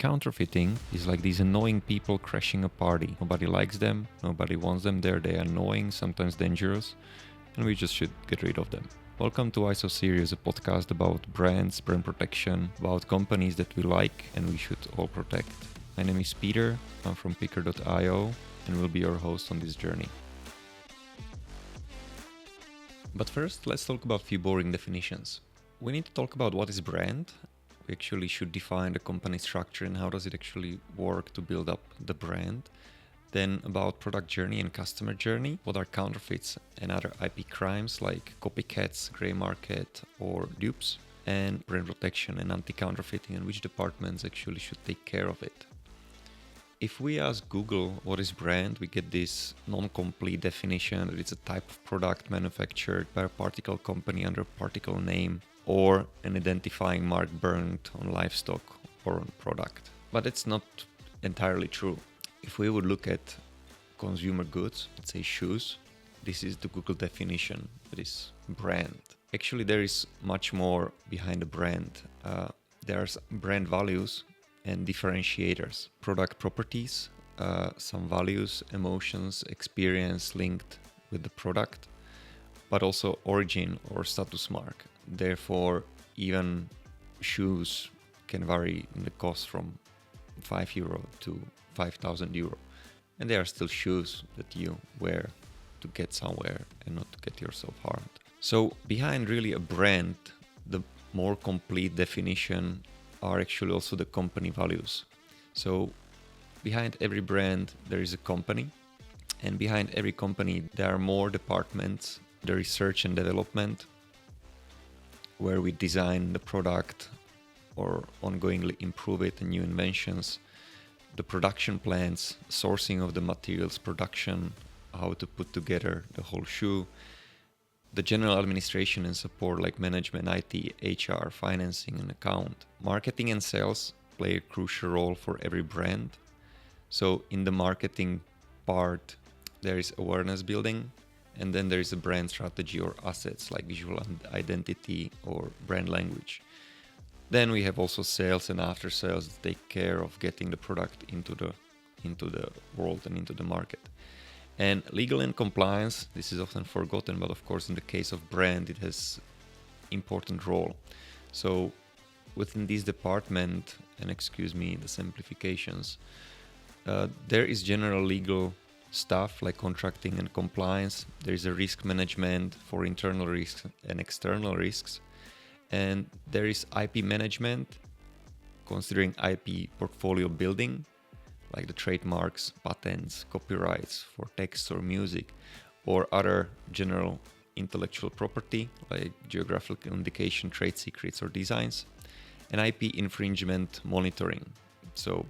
Anti-counterfeiting is like these annoying people crashing a party. Nobody likes them, nobody wants them there, they are annoying, sometimes dangerous, and we just should get rid of them. Welcome to ISO Series, a podcast about brands, brand protection, about companies that we like and we should all protect. My name is Peter, I'm from picker.io, and will be your host on this journey. But first, let's talk about a few boring definitions. We need to talk about what is brand. We actually should define the company structure and how does it actually work to build up the brand. Then about product journey and customer journey. What are counterfeits and other IP crimes like copycats, grey market or dupes? And brand protection and anti-counterfeiting, and which departments actually should take care of it. If we ask Google what is brand, we get this non-complete definition that it's a type of product manufactured by a particular company under a particular name, or an identifying mark burned on livestock or on product. But it's not entirely true. If we would look at consumer goods, let's say shoes, this is the Google definition, that is brand. Actually, there is much more behind the brand. There's brand values and differentiators, product properties, some values, emotions, experience linked with the product, but also origin or status mark. Therefore, even shoes can vary in the cost from €5 to €5,000. And they are still shoes that you wear to get somewhere and not to get yourself harmed. So behind really a brand, the more complete definition are actually also the company values. So behind every brand, there is a company. And behind every company, there are more departments, the research and development, where we design the product or ongoingly improve it, and new inventions, the production plans, sourcing of the materials, production, how to put together the whole shoe, the general administration and support like management, IT, HR, financing and account. Marketing and sales play a crucial role for every brand. So in the marketing part, there is awareness building, and then there is a brand strategy or assets like visual identity or brand language. Then we have also sales and after sales that take care of getting the product into the world and into the market. And legal and compliance, this is often forgotten, but of course in the case of brand, it has important role. So within this department, and excuse me the simplifications, there is general legal stuff like contracting and compliance. There is a risk management for internal risks and external risks. And there is IP management, considering IP portfolio building, like the trademarks, patents, copyrights for text or music, or other general intellectual property, like geographical indication, trade secrets or designs, and IP infringement monitoring. So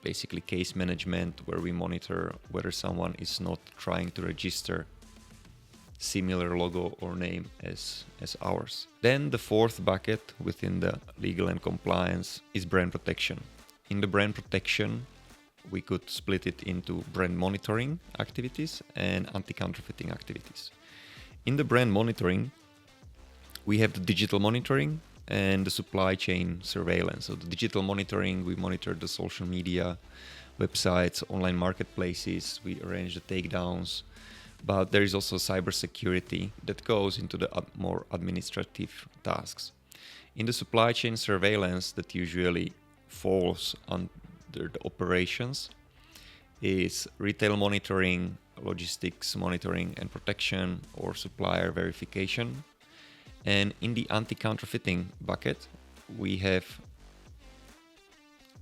basically case management, where we monitor whether someone is not trying to register similar logo or name as ours. Then the fourth bucket within the legal and compliance is brand protection. In the brand protection, we could split it into brand monitoring activities and anti-counterfeiting activities. In the brand monitoring, we have the digital monitoring and the supply chain surveillance. So the digital monitoring, we monitor the social media, websites, online marketplaces, we arrange the takedowns, but there is also cybersecurity that goes into the more administrative tasks. In the supply chain surveillance, that usually falls under the operations, is retail monitoring, logistics monitoring and protection, or supplier verification. And in the anti-counterfeiting bucket, we have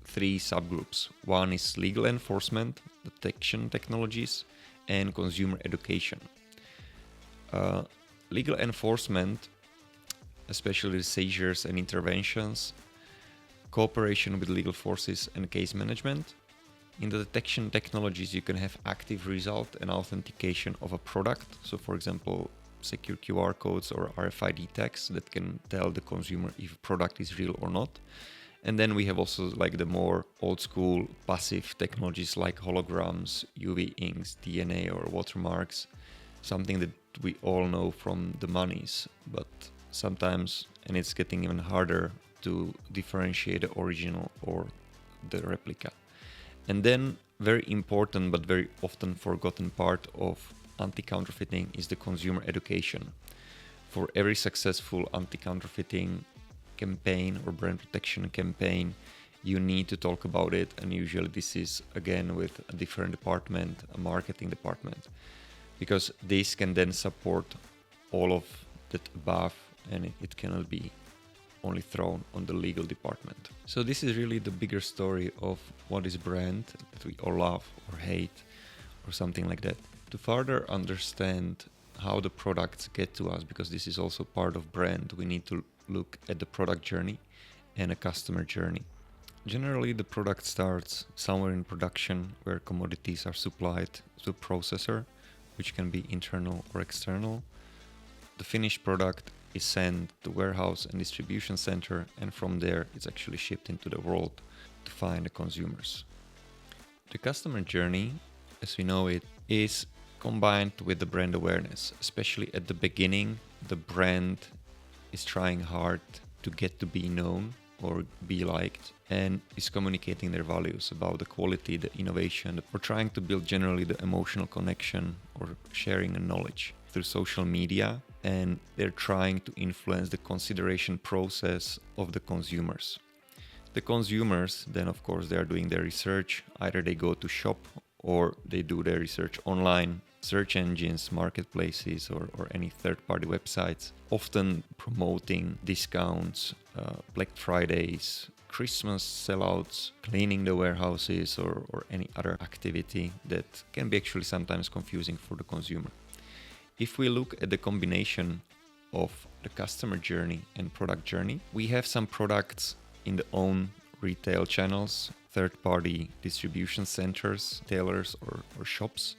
three subgroups. One is legal enforcement, detection technologies, and consumer education. Legal enforcement, especially seizures and interventions, cooperation with legal forces and case management. In the detection technologies, you can have active result and authentication of a product. So for example, secure QR codes or RFID tags that can tell the consumer if a product is real or not. And then we have also like the more old school passive technologies like holograms, UV inks, DNA or watermarks, something that we all know from the monies, but sometimes, and it's getting even harder to differentiate the original or the replica. And then, very important but very often forgotten part of anti-counterfeiting is the consumer education. For every successful anti-counterfeiting campaign or brand protection campaign, you need to talk about it, and usually this is again with a different department, a marketing department, because this can then support all of that above, and it cannot be only thrown on the legal department. So this is really the bigger story of what is brand that we all love or hate or something like that. To further understand how the products get to us, because this is also part of brand, we need to look at the product journey and a customer journey. Generally, the product starts somewhere in production where commodities are supplied to a processor, which can be internal or external. The finished product is sent to warehouse and distribution center, and from there it's actually shipped into the world to find the consumers. The customer journey, as we know it, is combined with the brand awareness. Especially at the beginning, the brand is trying hard to get to be known or be liked, and is communicating their values about the quality, the innovation, or trying to build generally the emotional connection or sharing the knowledge through social media, and they're trying to influence the consideration process of the consumers. The consumers then, of course, they are doing their research. Either they go to shop or they do their research online, search engines, marketplaces, or any third-party websites, often promoting discounts, Black Fridays, Christmas sellouts, cleaning the warehouses, or any other activity that can be actually sometimes confusing for the consumer. If we look at the combination of the customer journey and product journey, we have some products in the own retail channels, third-party distribution centers, tailors or shops,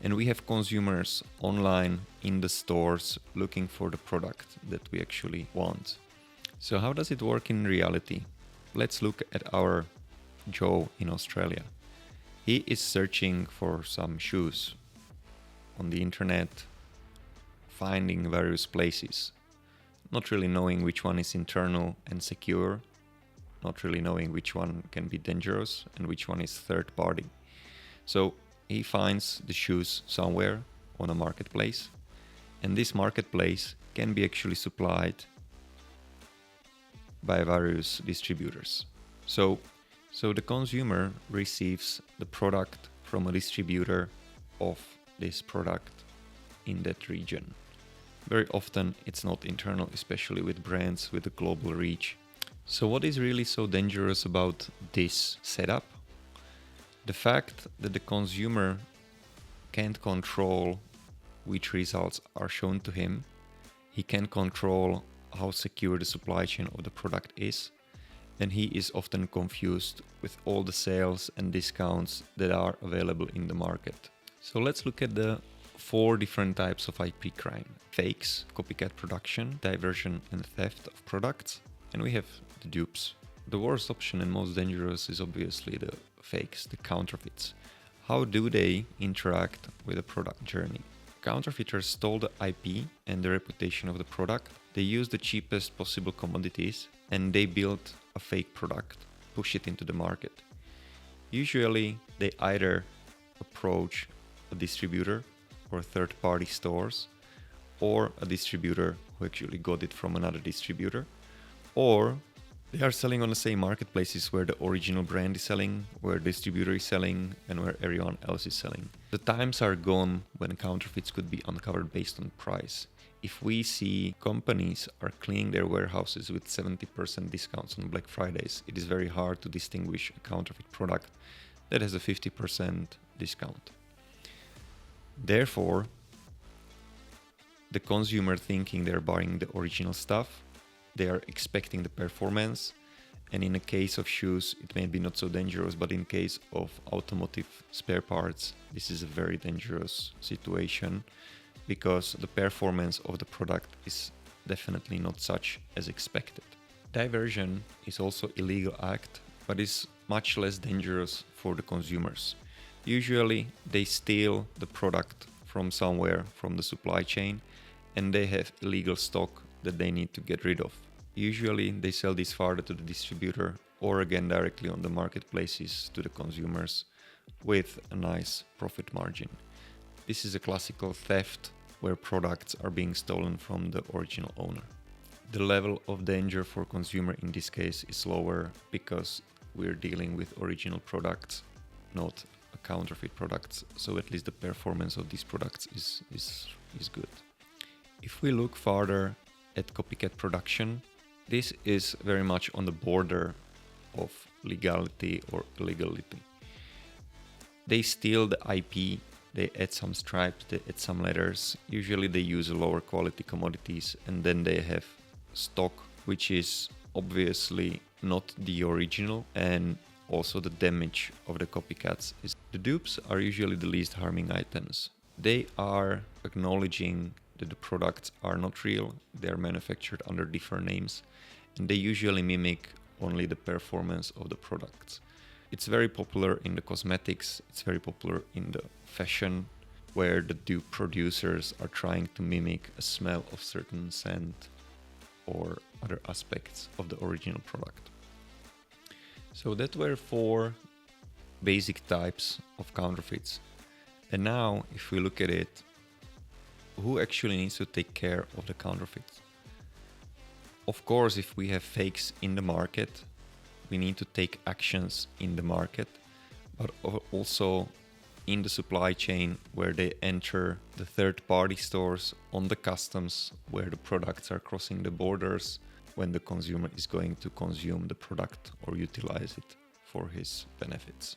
and we have consumers online in the stores looking for the product that we actually want. So how does it work in reality? Let's look at our Joe in Australia. He is searching for some shoes on the internet, finding various places, not really knowing which one is internal and secure, not really knowing which one can be dangerous and which one is third party. So he finds the shoes somewhere on a marketplace, and this marketplace can be actually supplied by various distributors. So the consumer receives the product from a distributor of this product in that region. Very often it's not internal, especially with brands with a global reach. So what is really so dangerous about this setup? The fact that the consumer can't control which results are shown to him. He can control how secure the supply chain of the product is, and he is often confused with all the sales and discounts that are available in the market. So let's look at the 4 different types of IP crime: fakes, copycat production, diversion and theft of products, and we have the dupes. The worst option and most dangerous is obviously the fakes, the counterfeits. How do they interact with the product journey? Counterfeiters stole the IP and the reputation of the product. They use the cheapest possible commodities and they build a fake product, push it into the market. Usually they either approach a distributor or third-party stores, or a distributor who actually got it from another distributor, or they are selling on the same marketplaces where the original brand is selling, where the distributor is selling, and where everyone else is selling. The times are gone when counterfeits could be uncovered based on price. If we see companies are cleaning their warehouses with 70% discounts on Black Fridays, it is very hard to distinguish a counterfeit product that has a 50% discount. Therefore, the consumer thinking they're buying the original stuff, they are expecting the performance, and in a case of shoes it may be not so dangerous, but in case of automotive spare parts this is a very dangerous situation, because the performance of the product is definitely not such as expected. Diversion is also an illegal act, but is much less dangerous for the consumers. Usually they steal the product from somewhere from the supply chain and they have illegal stock that they need to get rid of. Usually they sell this further to the distributor or again directly on the marketplaces to the consumers with a nice profit margin. This is a classical theft where products are being stolen from the original owner. The level of danger for consumer in this case is lower because we're dealing with original products, not counterfeit products, so at least the performance of these products is good. If we look further at copycat production, this is very much on the border of legality or illegality. They steal the IP, they add some stripes, they add some letters. Usually they use lower quality commodities, and then they have stock which is obviously not the original, and also the damage of the copycats is the dupes are usually the least harming items. They are acknowledging that the products are not real, they are manufactured under different names, and they usually mimic only the performance of the products. It's very popular in the cosmetics, it's very popular in the fashion, where the dupe producers are trying to mimic a smell of certain scent or other aspects of the original product. So that were 4 basic types of counterfeits. And now, if we look at it, who actually needs to take care of the counterfeits? Of course, if we have fakes in the market, we need to take actions in the market, but also in the supply chain where they enter the third-party stores, on the customs where the products are crossing the borders, when the consumer is going to consume the product or utilize it for his benefits.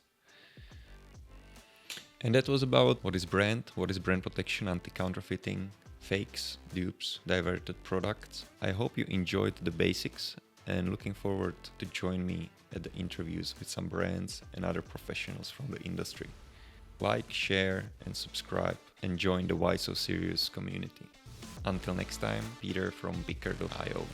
And that was about what is brand protection, anti-counterfeiting, fakes, dupes, diverted products. I hope you enjoyed the basics and looking forward to join me at the interviews with some brands and other professionals from the industry. Like, share and subscribe and join the Why So Serious community. Until next time, Peter from Picker.io.